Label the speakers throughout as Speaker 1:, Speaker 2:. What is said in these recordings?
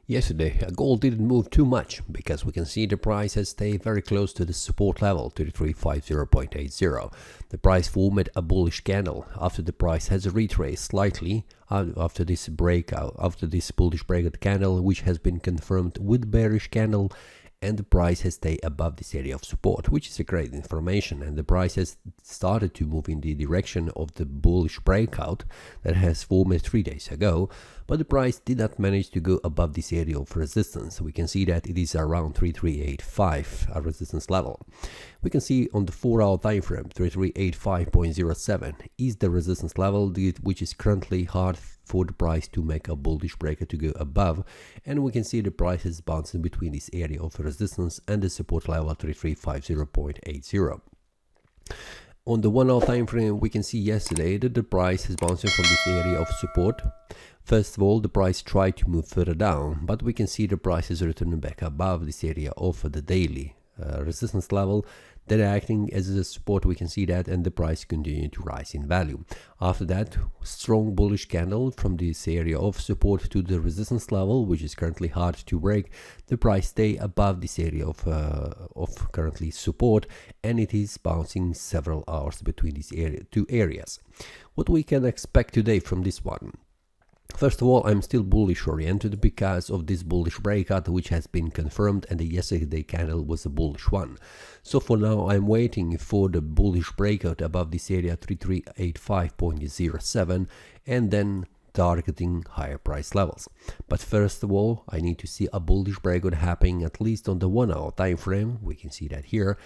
Speaker 1: Yesterday, gold didn't move too much because we can see the price has stayed very close to the support level 3350.80. The price formed a bullish candle after the price has retraced slightly after this breakout, after this bullish breakout candle, which has been confirmed with bearish candle, and the price has stayed above this area of support, which is a great information, and the price has started to move in the direction of the bullish breakout that has formed 3 days ago, but the price did not manage to go above this area of resistance. We can see that it is around 3385, a resistance level. We can see on the 4-hour time frame 3385.07 is the resistance level, which is currently hard for the price to make a bullish breakout to go above, and we can see the price is bouncing between this area of resistance and the support level 3350.80. On the 1 hour time frame, we can see yesterday that the price is bouncing from this area of support. First of all, the price tried to move further down, but we can see the price is returning back above this area of the daily resistance level that are acting as a support. We can see that, and the price continued to rise in value. After that, strong bullish candle from this area of support to the resistance level, which is currently hard to break. The price stay above this area of currently support, and it is bouncing several hours between these two areas. What we can expect today from this one? First of all, I'm still bullish oriented because of this bullish breakout, which has been confirmed, and the yesterday candle was a bullish one. So for now, I'm waiting for the bullish breakout above this area 3385.07 and then targeting higher price levels. But first of all, I need to see a bullish breakout happening at least on the 1 hour time frame. We can see that here.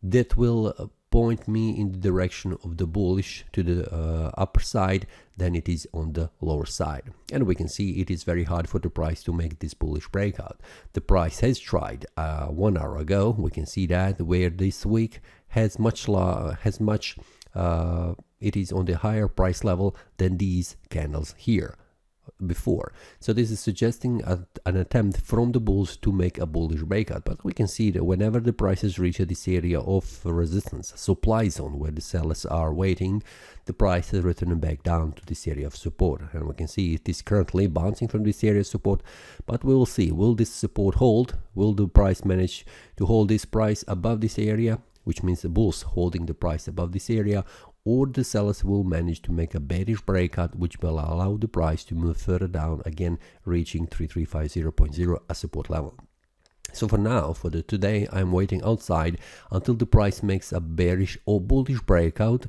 Speaker 1: That will point me in the direction of the bullish to the upper side than it is on the lower side, and we can see it is very hard for the price to make this bullish breakout. The price has tried 1 hour ago. We can see that where this week has it is on the higher price level than these candles here before. So this is suggesting an attempt from the bulls to make a bullish breakout, but we can see that whenever the prices reach this area of resistance, supply zone, where the sellers are waiting, the price is returning back down to this area of support, and we can see it is currently bouncing from this area of support. But we will see, will this support hold? Will the price manage to hold this price above this area, which means the bulls holding the price above this area, or the sellers will manage to make a bearish breakout, which will allow the price to move further down, again reaching 3350.0 as support level. So for now, for today, I'm waiting outside until the price makes a bearish or bullish breakout.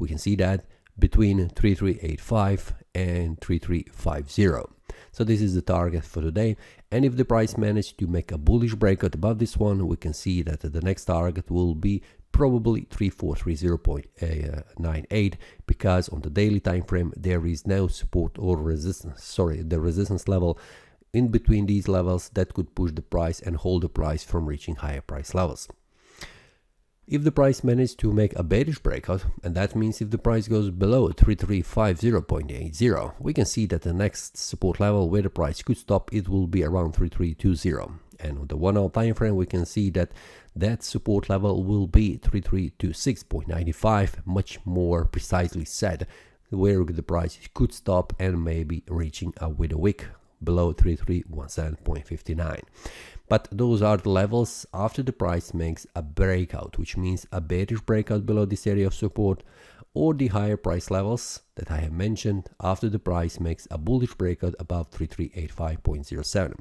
Speaker 1: We can see that between 3385 and 3350. So this is the target for today, and if the price managed to make a bullish breakout above this one, we can see that the next target will be probably 3430.98, because on the daily time frame there is no support or resistance, the resistance level in between these levels that could push the price and hold the price from reaching higher price levels. If the price managed to make a bearish breakout, and that means if the price goes below 3350.80, we can see that the next support level where the price could stop, it will be around 3320. And on the 1 hour time frame, we can see that that support level will be 3326.95, much more precisely said, where the price could stop and maybe reaching with a wick below 3317.59. But those are the levels after the price makes a breakout, which means a bearish breakout below this area of support, or the higher price levels that I have mentioned after the price makes a bullish breakout above 3385.07.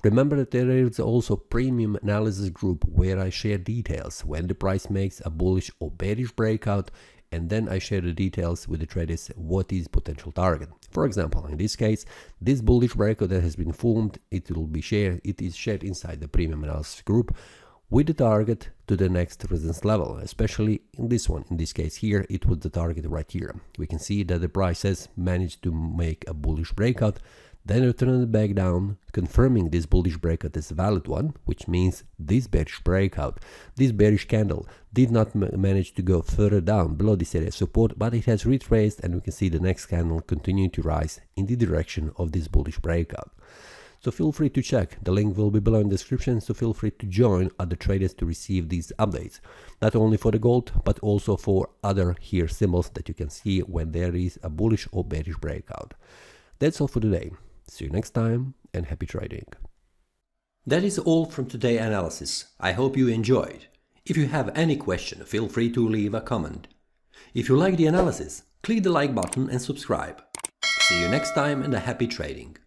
Speaker 1: Remember that there is also premium analysis group where I share details when the price makes a bullish or bearish breakout, and then I share the details with the traders what is potential target. For example, in this case, this bullish breakout that has been formed, it is shared inside the premium analysis group with the target to the next resistance level, especially in this one. In this case here, it was the target right here. We can see that the price has managed to make a bullish breakout, then return it back down, confirming this bullish breakout as a valid one, which means this bearish breakout, this bearish candle did not manage to go further down below this area of support, but it has retraced, and we can see the next candle continuing to rise in the direction of this bullish breakout. So feel free to check, the link will be below in the description, so feel free to join other traders to receive these updates, not only for the gold, but also for other here symbols that you can see when there is a bullish or bearish breakout. That's all for today. See you next time, and happy trading. That is all from today's analysis. I hope you enjoyed. If you have any question, feel free to leave a comment. If you like the analysis, click the like button and subscribe. See you next time and a happy trading.